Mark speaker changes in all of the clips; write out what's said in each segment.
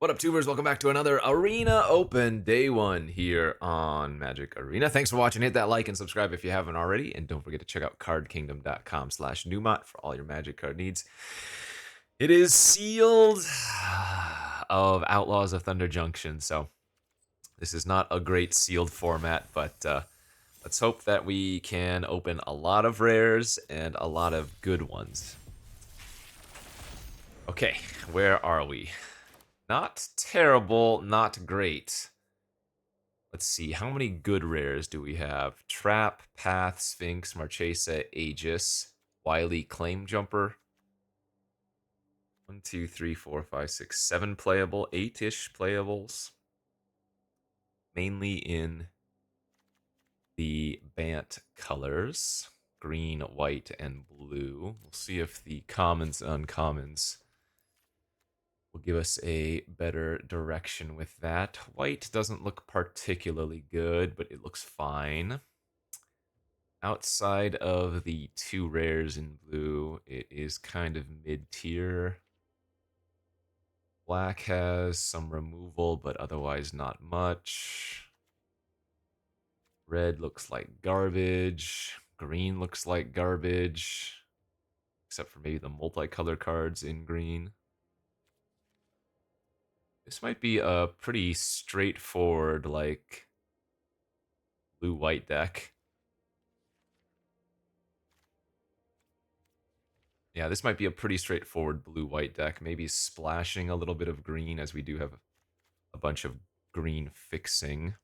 Speaker 1: What up, tubers? Welcome back to another Arena Open Day 1 here on Magic Arena. Thanks for watching. Hit that like and subscribe if you haven't already. And don't forget to check out cardkingdom.com/Numot for all your Magic card needs. It is sealed of Outlaws of Thunder Junction, so this is not a great sealed format, but let's hope that we can open a lot of rares and a lot of good ones. Okay, where are we? Not terrible, not great. Let's see, how many good rares do we have? Trap, Path, Sphinx, Marchesa, Aegis, Wily, Claim Jumper. 1, 2, 3, 4, 5, 6, 7 playable, 8-ish playables. Mainly in the Bant colors, green, white, and blue. We'll see if the commons and uncommons will give us a better direction with that. White doesn't look particularly good, but it looks fine. Outside of the 2 rares in blue, it is kind of mid-tier. Black has some removal, but otherwise not much. Red looks like garbage. Green looks like garbage. Except for maybe the multicolor cards in green. This might be a pretty straightforward, like, blue-white deck. Yeah, this might be a pretty straightforward blue-white deck. Maybe splashing a little bit of green, as we do have a bunch of green fixing.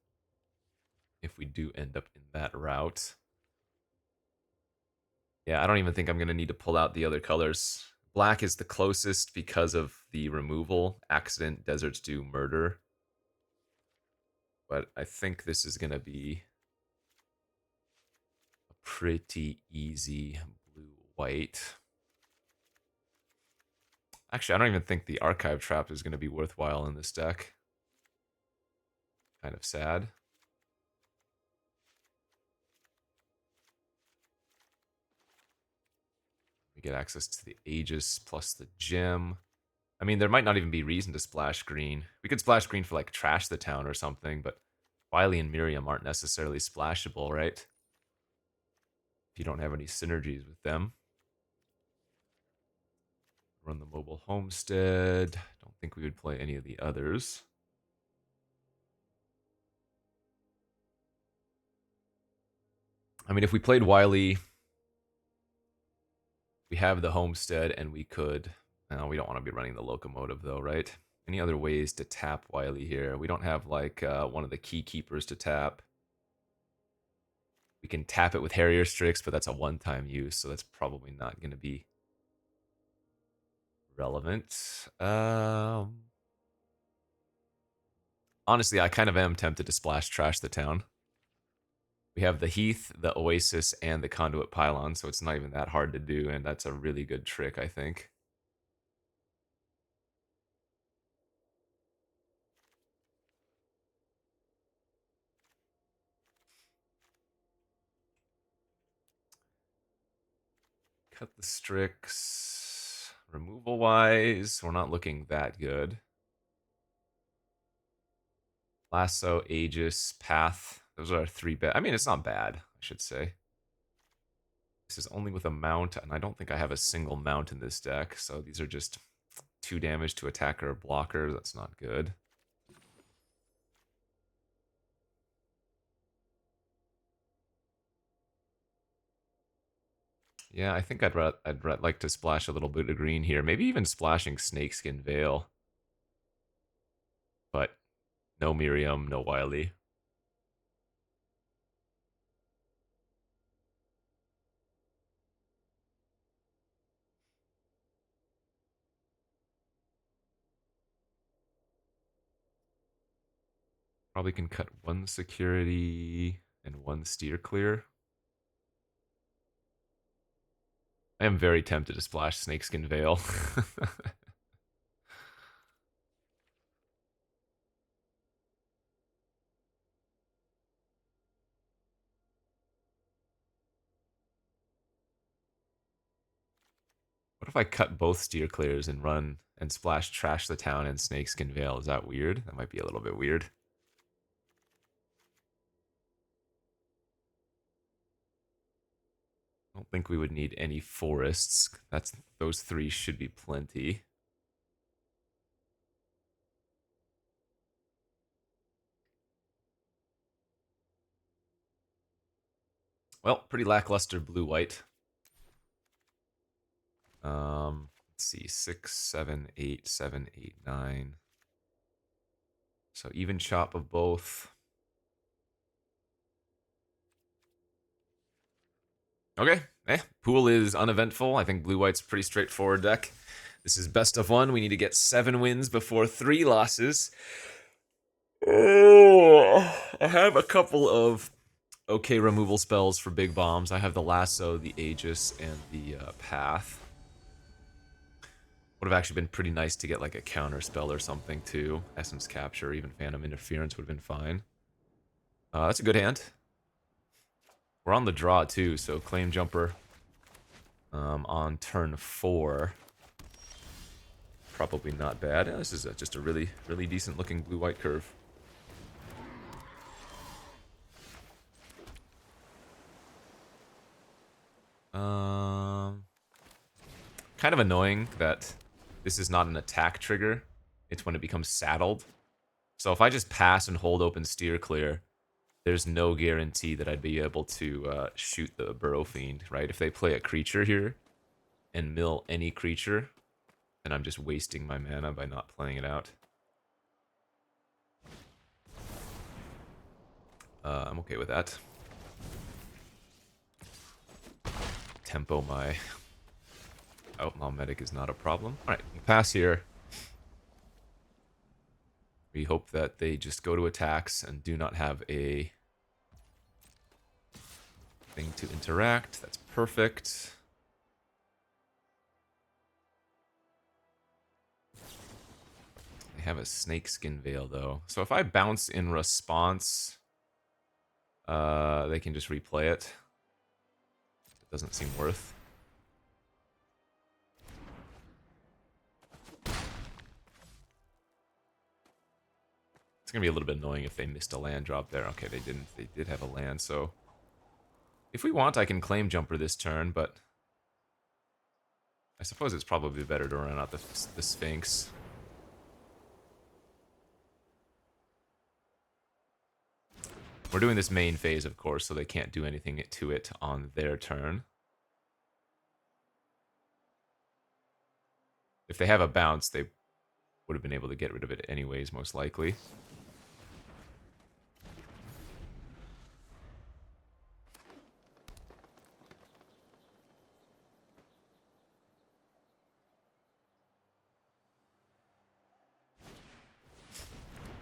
Speaker 1: If we do end up in that route. Yeah, I don't even think I'm going to need to pull out the other colors. Black is the closest because of the removal. Accident, Deserts do murder. But I think this is going to be a pretty easy blue-white. Actually, I don't even think the Archive Trap is going to be worthwhile in this deck. Kind of sad. We get access to the Aegis plus the gem. I mean, there might not even be reason to splash green. We could splash green for, like, Trash the Town or something, but Wily and Miriam aren't necessarily splashable, right? If you don't have any synergies with them. Run the Mobile Homestead. Don't think we would play any of the others. I mean, if we played Wily, we have the Homestead, and we could... No, we don't want to be running the Locomotive, though, right? Any other ways to tap Wily here? We don't have, like, one of the Key Keepers to tap. We can tap it with Harrier Strix, but that's a one-time use, so that's probably not going to be relevant. Honestly, I kind of am tempted to splash Trash the Town. We have the Heath, the Oasis, and the Conduit Pylon, so it's not even that hard to do, and that's a really good trick, I think. Cut the Strix. Removal-wise, we're not looking that good. Lasso, Aegis, Path. Those are our 3 bet. I mean, it's not bad, I should say. This is only with a mount, and I don't think I have a single mount in this deck, so these are just 2 damage to attacker or blocker. That's not good. Yeah, I think I'd like to splash a little bit of green here. Maybe even splashing Snakeskin Veil. But no Miriam, no Wily. Probably can cut 1 security and 1 steer clear. I am very tempted to splash Snakeskin Veil. What if I cut both steer clears and run and splash trash the town and Snakeskin Vale. Is that weird? That might be a little bit weird. I don't think we would need any forests. Those 3 should be plenty. Well, pretty lackluster blue-white. Let's see, 6, 7, 8, 7, 8, 9. So even chop of both. Okay, pool is uneventful. I think blue-white's a pretty straightforward deck. This is best of 1. We need to get 7 wins before 3 losses. Oh, I have a couple of okay removal spells for big bombs. I have the Lasso, the Aegis, and the Path. Would have actually been pretty nice to get like a counter spell or something too. Essence Capture, even Phantom Interference would have been fine. That's a good hand. We're on the draw too, so Claim Jumper on turn 4. Probably not bad. Yeah, this is just a really, really decent looking blue-white curve. Kind of annoying that this is not an attack trigger. It's when it becomes saddled. So if I just pass and hold open steer clear, there's no guarantee that I'd be able to shoot the Burrow Fiend, right? If they play a creature here and mill any creature, then I'm just wasting my mana by not playing it out. I'm okay with that. Tempo my Outlaw Medic is not a problem. Alright, pass here. We hope that they just go to attacks and do not have a thing to interact. That's perfect. They have a Snakeskin Veil, though. So if I bounce in response, they can just replay it. It doesn't seem worth. It's going to be a little bit annoying if they missed a land drop there. Okay, they didn't. They did have a land, so... If we want, I can Claim Jumper this turn, but... I suppose it's probably better to run out the Sphinx. We're doing this main phase, of course, so they can't do anything to it on their turn. If they have a bounce, they would have been able to get rid of it anyways, most likely.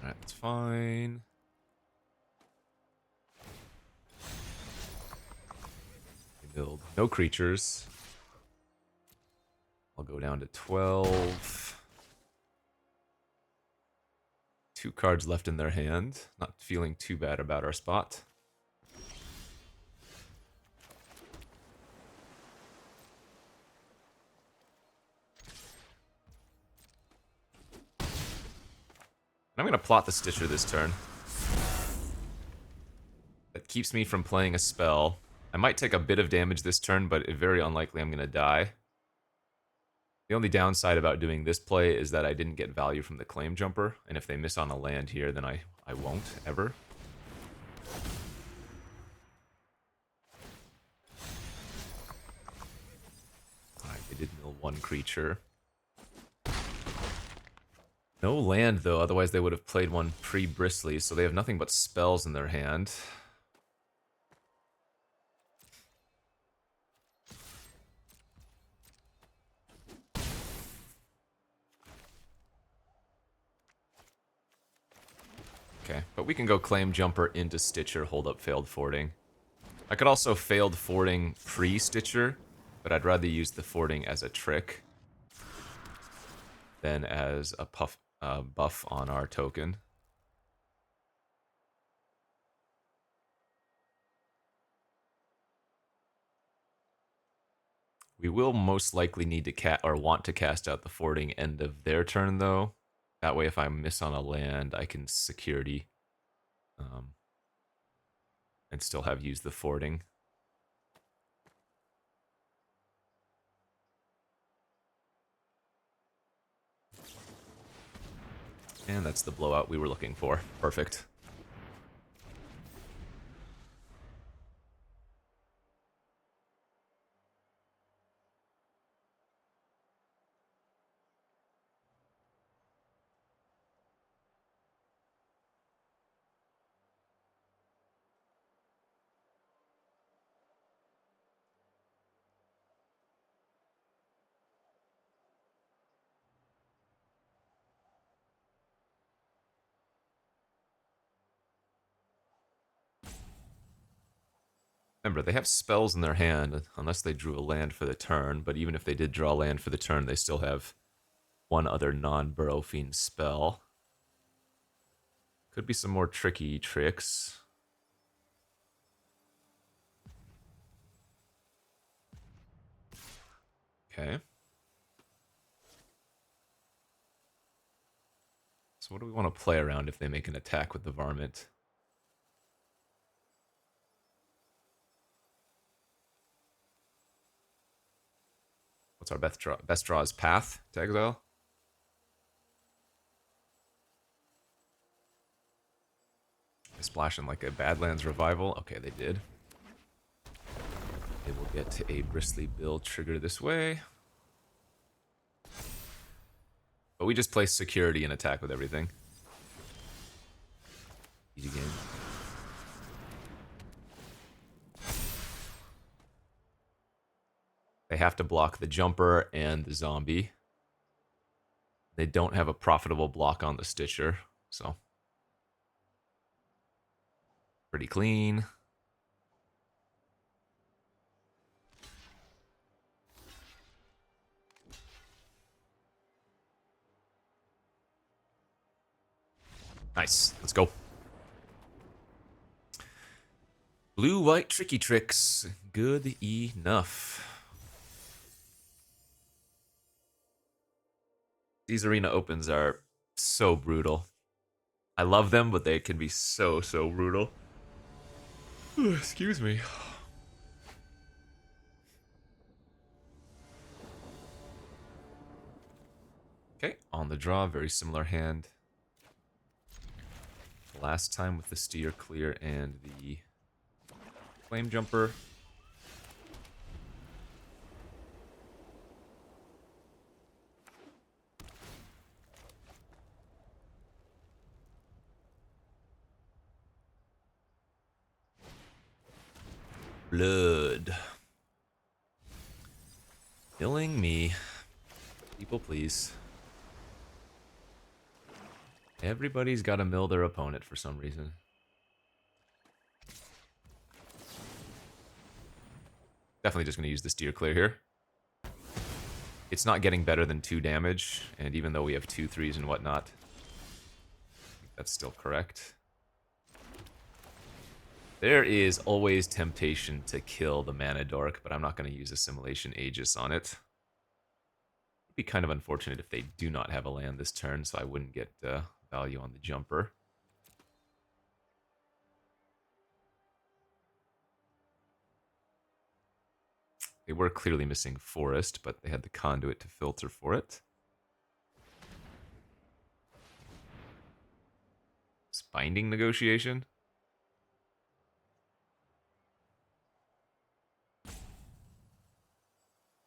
Speaker 1: Alright, that's fine. Build no creatures. I'll go down to 12. 2 cards left in their hand. Not feeling too bad about our spot. I'm going to plot the Stitcher this turn. That keeps me from playing a spell. I might take a bit of damage this turn, but it's very unlikely I'm going to die. The only downside about doing this play is that I didn't get value from the Claim Jumper, and if they miss on a land here, then I won't, ever. Alright, they did mill 1 creature. No land, though, otherwise they would have played one pre-Bristly, so they have nothing but spells in their hand. Okay, but we can go Claim Jumper into Stitcher, hold up Failed Fording. I could also Failed Fording pre-Stitcher, but I'd rather use the Fording as a trick than as a buff on our token. We will most likely need to want to cast out the forwarding end of their turn, though. That way, if I miss on a land, I can security and still have used the forwarding. And that's the blowout we were looking for. Perfect. Remember, they have spells in their hand, unless they drew a land for the turn, but even if they did draw land for the turn, they still have one other non-Burrow Fiend spell. Could be some more tricky tricks. Okay. So what do we want to play around if they make an attack with the Varmint? What's our best draw's path to exile? They splash in like a Badlands Revival. Okay, they did. They will get a Bristly Bill trigger this way. But we just play security and attack with everything. Easy game. They have to block the jumper and the zombie. They don't have a profitable block on the Stitcher, so pretty clean. Nice. Let's go. Blue-white tricky tricks. Good enough. These arena opens are so brutal. I love them, but they can be so brutal. Excuse me. Okay, on the draw, very similar hand. Last time with the Steer Clear and the Flame Jumper. Blood. Killing me. People, please. Everybody's got to mill their opponent for some reason. Definitely just going to use the Steer Clear here. It's not getting better than 2 damage, and even though we have 2/3s and whatnot, I think that's still correct. There is always temptation to kill the Mana Dork, but I'm not going to use Assimilation Aegis on it. It'd be kind of unfortunate if they do not have a land this turn, so I wouldn't get value on the jumper. They were clearly missing Forest, but they had the Conduit to filter for it. Binding Negotiation?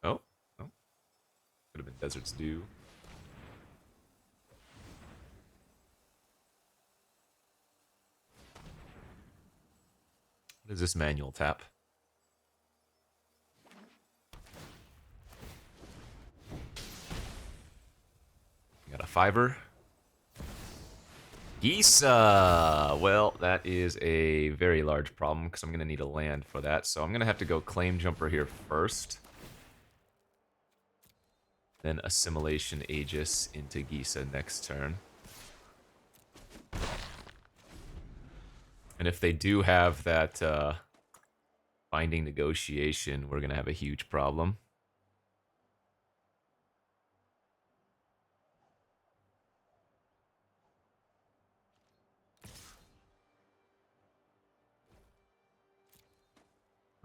Speaker 1: Oh, could have been Desert's Dew. What is this manual tap? You got a 5-er. Gisa! Well, that is a very large problem because I'm going to need a land for that. So I'm going to have to go Claim Jumper here first. Then Assimilation Aegis into Gisa next turn. And if they do have that Binding Negotiation, we're going to have a huge problem.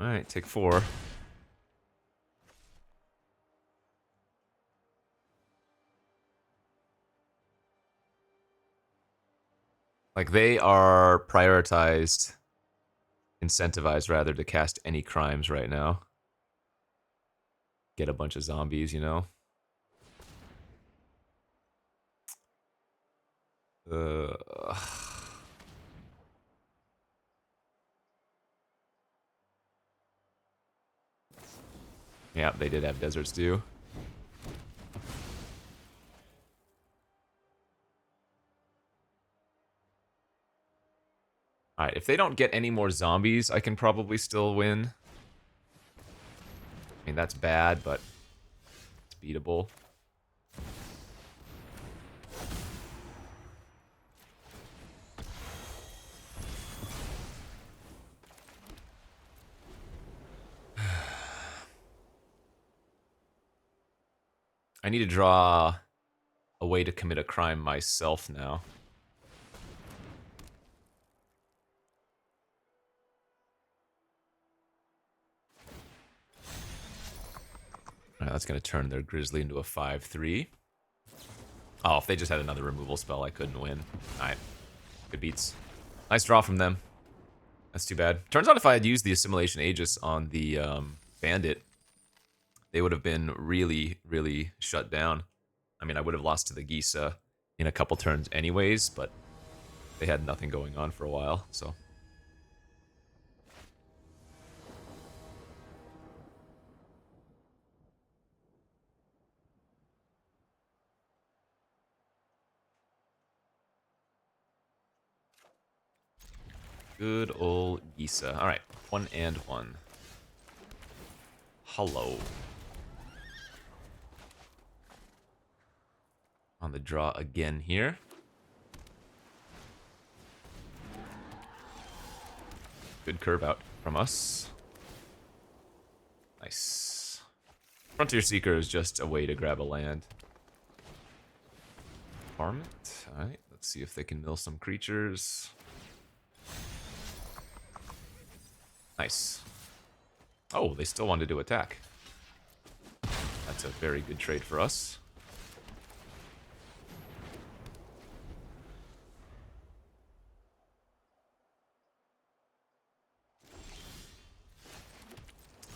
Speaker 1: Alright, take 4. Like, they are prioritized, incentivized rather, to cast any crimes right now. Get a bunch of zombies, you know? Yeah, they did have deserts too. Alright, if they don't get any more zombies, I can probably still win. I mean, that's bad, but it's beatable. I need to draw a way to commit a crime myself now. Alright, that's going to turn their Grizzly into a 5-3. Oh, if they just had another removal spell, I couldn't win. Alright. Good beats. Nice draw from them. That's too bad. Turns out if I had used the Assimilation Aegis on the Bandit, they would have been really, really shut down. I mean, I would have lost to the Gisa in a couple turns anyways, but they had nothing going on for a while, so... Good old Gisa. Alright, 1 and 1. Hello. On the draw again here. Good curve out from us. Nice. Frontier Seeker is just a way to grab a land. Farm it. Alright, let's see if they can mill some creatures. Nice. Oh, they still wanted to attack. That's a very good trade for us.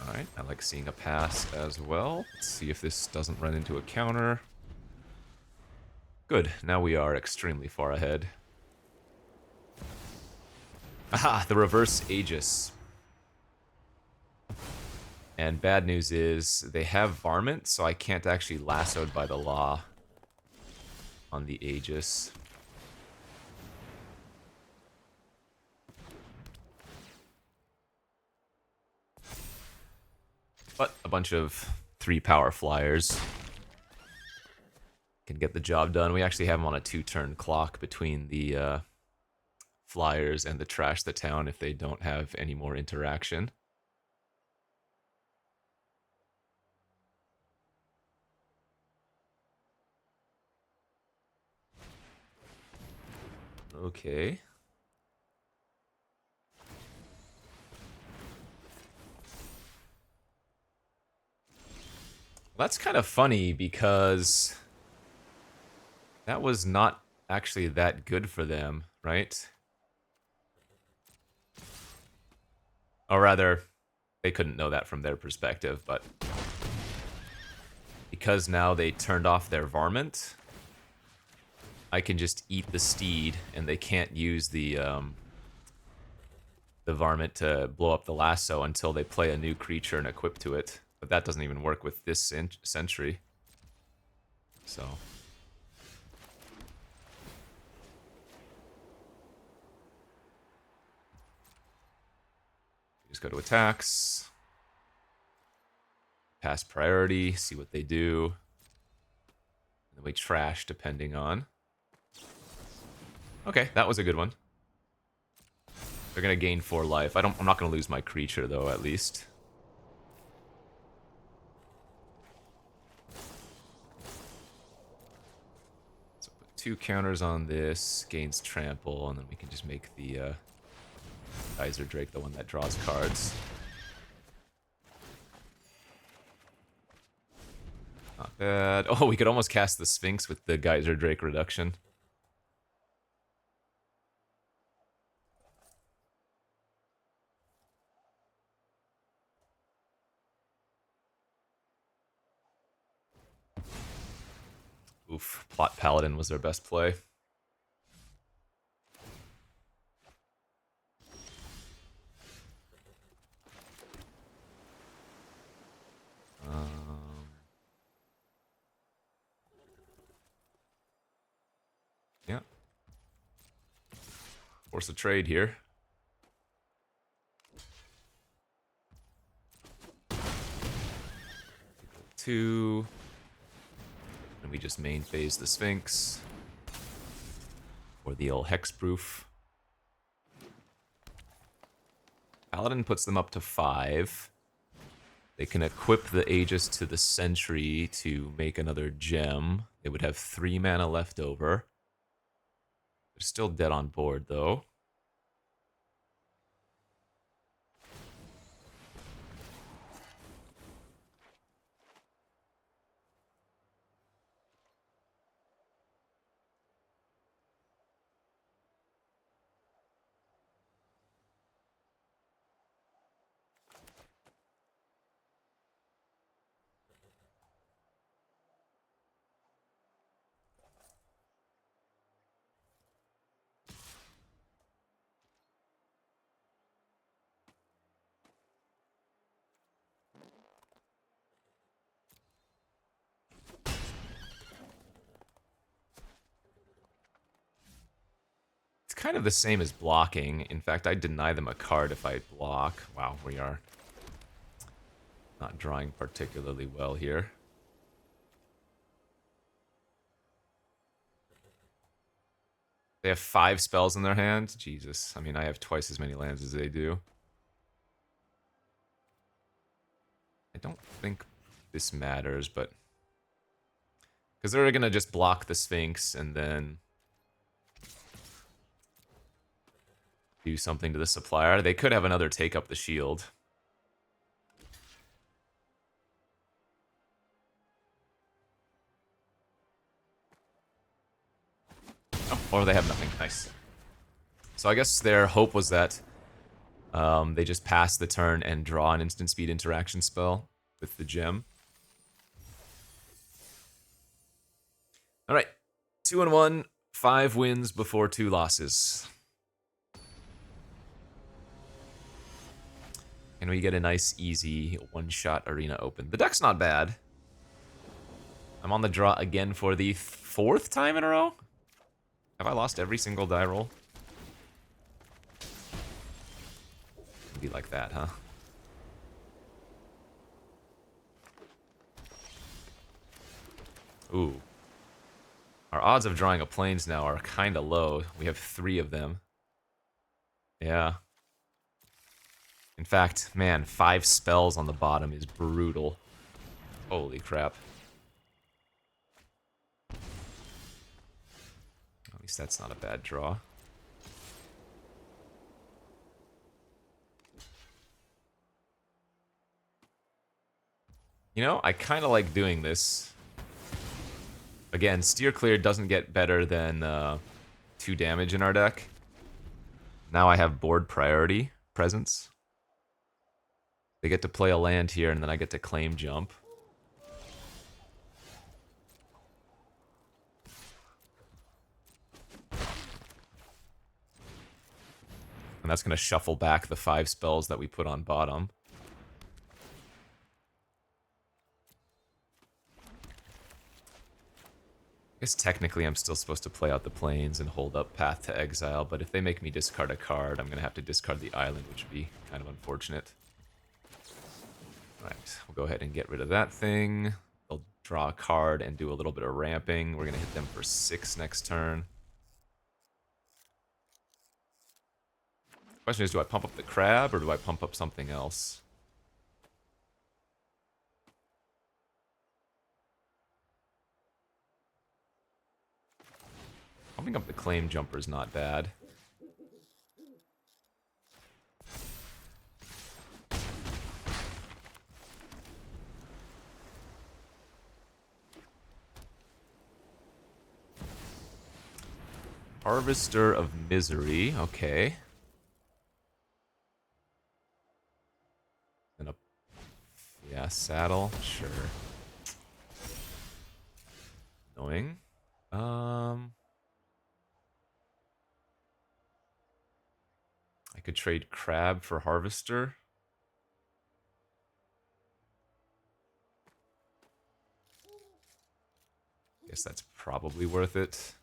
Speaker 1: Alright, I like seeing a pass as well. Let's see if this doesn't run into a counter. Good, now we are extremely far ahead. Aha, the reverse Aegis. And bad news is, they have Varmint, so I can't actually lassoed by the law on the Aegis. But a bunch of 3-power flyers can get the job done. We actually have them on a 2-turn clock between the flyers and the trash the town if they don't have any more interaction. Okay. That's kind of funny because that was not actually that good for them, right? Or rather, they couldn't know that from their perspective, but because now they turned off their Varmint, I can just eat the steed, and they can't use the Varmint to blow up the lasso until they play a new creature and equip to it. But that doesn't even work with this Sentry. So... just go to attacks. Pass priority, see what they do. And then we trash depending on. Okay, that was a good one. They're gonna gain 4 life. I'm not gonna lose my creature though, at least. So put 2 counters on this, gains trample, and then we can just make the Geyser Drake the one that draws cards. Not bad. Oh, we could almost cast the Sphinx with the Geyser Drake reduction. Oof, Plot Paladin was their best play. Yeah. Force a trade here. Two. And we just main phase the Sphinx. Or the old Hexproof. Paladin puts them up to 5. They can equip the Aegis to the Sentry to make another gem. They would have 3 mana left over. They're still dead on board, though. Kind of the same as blocking. In fact, I'd deny them a card if I block. Wow, we are not drawing particularly well here. They have 5 spells in their hand? Jesus. I mean, I have twice as many lands as they do. I don't think this matters, but... because they're going to just block the Sphinx and then... do something to the supplier. They could have another take up the shield. Oh, or they have nothing. Nice. So I guess their hope was that they just pass the turn and draw an instant speed interaction spell with the gem. Alright. 2-1, 5 wins before 2 losses. And we get a nice, easy, one-shot arena open. The deck's not bad. I'm on the draw again for the 4th time in a row? Have I lost every single die roll? It'd be like that, huh? Ooh. Our odds of drawing a Plains now are kind of low. We have 3 of them. Yeah. In fact, man, 5 spells on the bottom is brutal. Holy crap. At least that's not a bad draw. You know, I kind of like doing this. Again, Steer Clear doesn't get better than 2 damage in our deck. Now I have board priority presence. They get to play a land here, and then I get to claim jump. And that's going to shuffle back the 5 spells that we put on bottom. I guess technically I'm still supposed to play out the Plains and hold up Path to Exile, but if they make me discard a card, I'm going to have to discard the island, which would be kind of unfortunate. Alright, we'll go ahead and get rid of that thing. They'll draw a card and do a little bit of ramping. We're going to hit them for 6 next turn. Question is, do I pump up the crab or do I pump up something else? Pumping up the claim jumper is not bad. Harvester of Misery, okay. And a, yeah, saddle, sure. Annoying. I could trade Crab for Harvester. Guess that's probably worth it.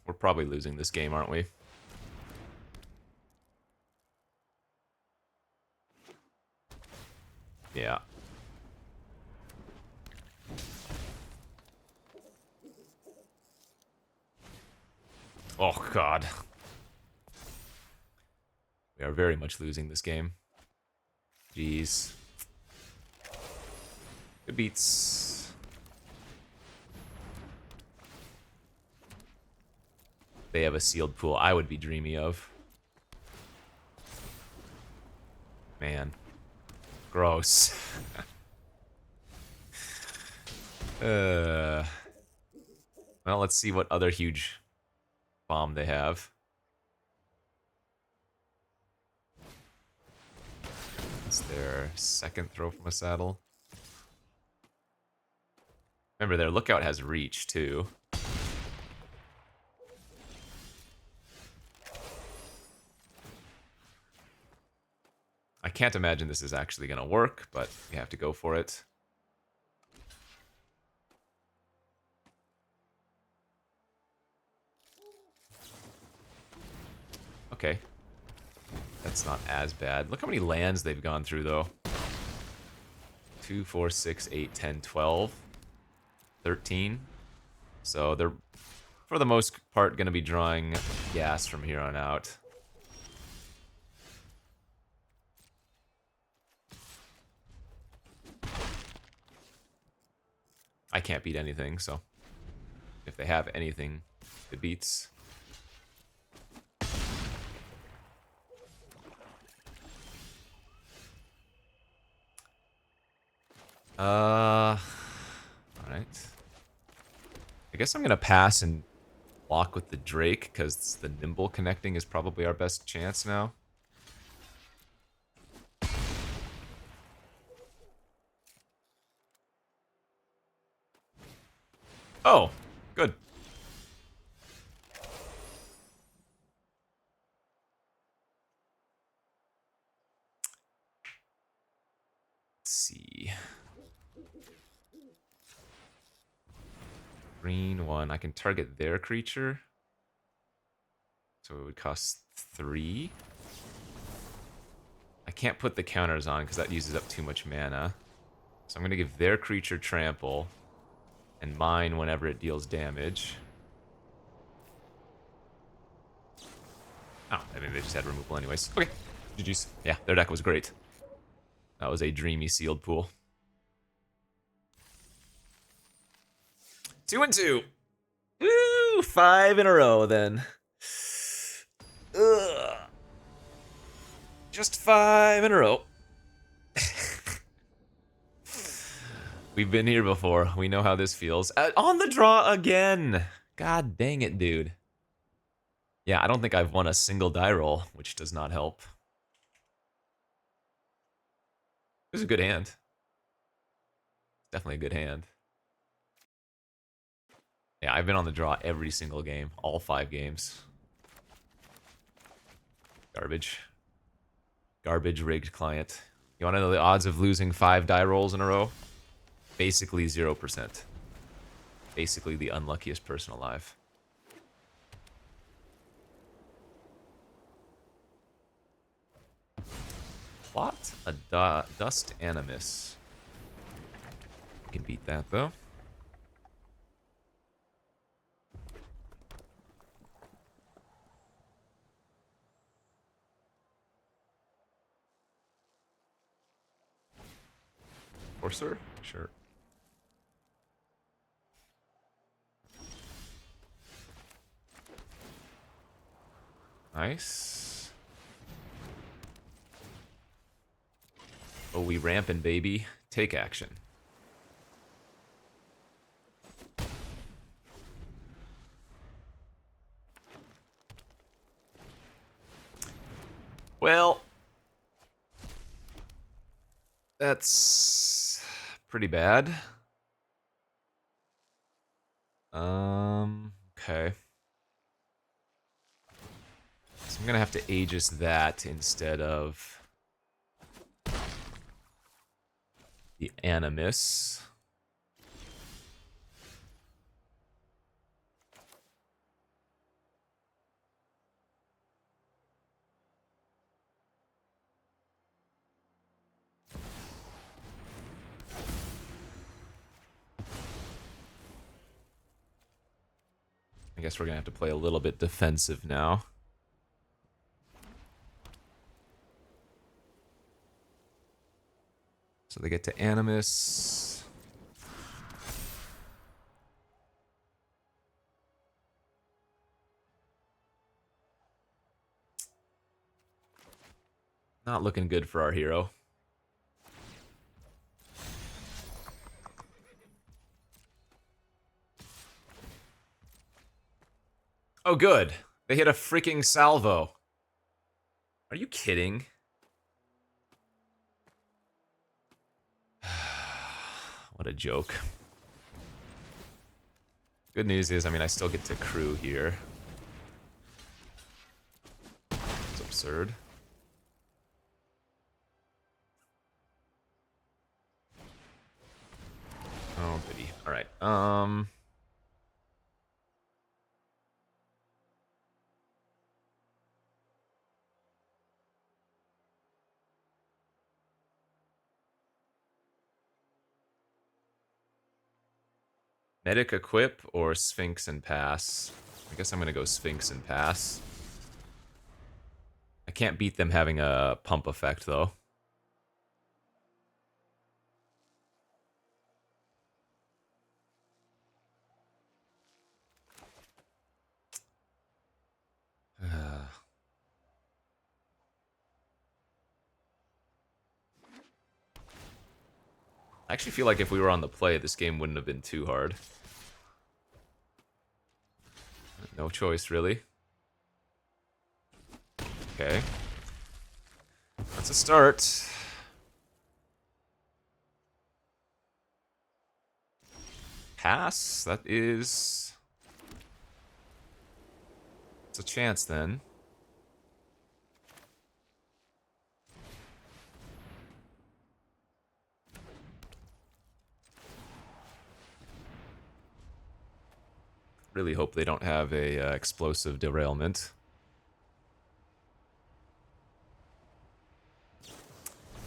Speaker 1: We're probably losing this game, aren't we? Yeah. Oh, God. We are very much losing this game. Jeez. Good beats. They have a sealed pool I would be dreamy of. Man. Gross. Well, let's see what other huge bomb they have. It's their second throw from a saddle. Remember, their lookout has reach, too. I can't imagine this is actually going to work, but we have to go for it. Okay. That's not as bad. Look how many lands they've gone through, though. 2, 4, 6, 8, 10, 12, 13. So they're, for the most part, going to be drawing gas from here on out. I can't beat anything, so if they have anything, it beats. Alright. I guess I'm gonna pass and block with the Drake, because the Nimble connecting is probably our best chance now. Oh, good. Let's see. Green 1. I can target their creature. So it would cost 3. I can't put the counters on because that uses up too much mana. So I'm going to give their creature trample and mine whenever it deals damage. Oh, I mean, they just had removal anyways. Okay, GG's. Yeah, their deck was great. That was a dreamy sealed pool. 2 and 2. Woo! 5 in a row then. Ugh. Just 5 in a row. We've been here before. We know how this feels. On the draw again. God dang it, dude. Yeah, I don't think I've won a single die roll, which does not help. It was a good hand. Definitely a good hand. Yeah, I've been on the draw every single game. All 5 games. Garbage. Garbage rigged client. You want to know the odds of losing 5 die rolls in a row? Basically 0%. Basically the unluckiest person alive. Plot a Dust Animus. We can beat that, though. Forcer? Sure. Nice. Oh, we ramping, baby. Take action. Well, that's pretty bad. Okay. So I'm gonna have to Aegis that instead of the Animus. I guess we're gonna have to play a little bit defensive now. So they get to Animus. Not looking good for our hero. Oh, good. They hit a freaking salvo. Are you kidding? What a joke. Good news is, I mean, I still get to crew here. It's absurd. Oh, goody. Alright, Medic equip or Sphinx and pass? I guess I'm gonna go Sphinx and pass. I can't beat them having a pump effect, though. I actually feel like if we were on the play, this game wouldn't have been too hard. No choice, really. Okay. That's a start. Pass? That is... It's a chance, then. Really hope they don't have a explosive derailment.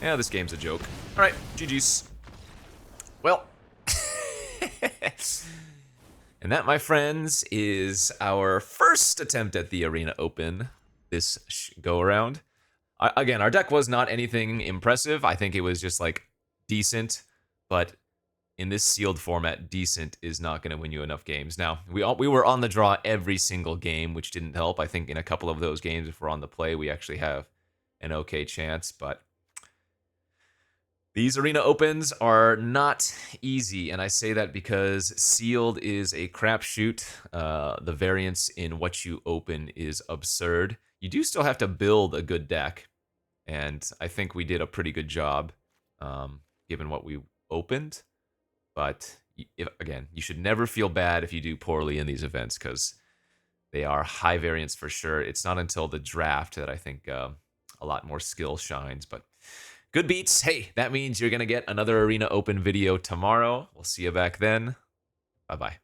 Speaker 1: Yeah, this game's a joke. Alright, GG's. Well. And that, my friends, is our first attempt at the Arena Open this go-around. Again, our deck was not anything impressive. I think it was just, like, decent. But in this sealed format, decent is not going to win you enough games. Now, we were on the draw every single game, which didn't help. I think in a couple of those games, if we're on the play, we actually have an okay chance. But these Arena Opens are not easy, and I say that because sealed is a crapshoot. The variance in what you open is absurd. You do still have to build a good deck, and I think we did a pretty good job given what we opened. But, again, you should never feel bad if you do poorly in these events, because they are high variance for sure. It's not until the draft that I think a lot more skill shines, but good beats. Hey, that means you're going to get another Arena Open video tomorrow. We'll see you back then. Bye-bye.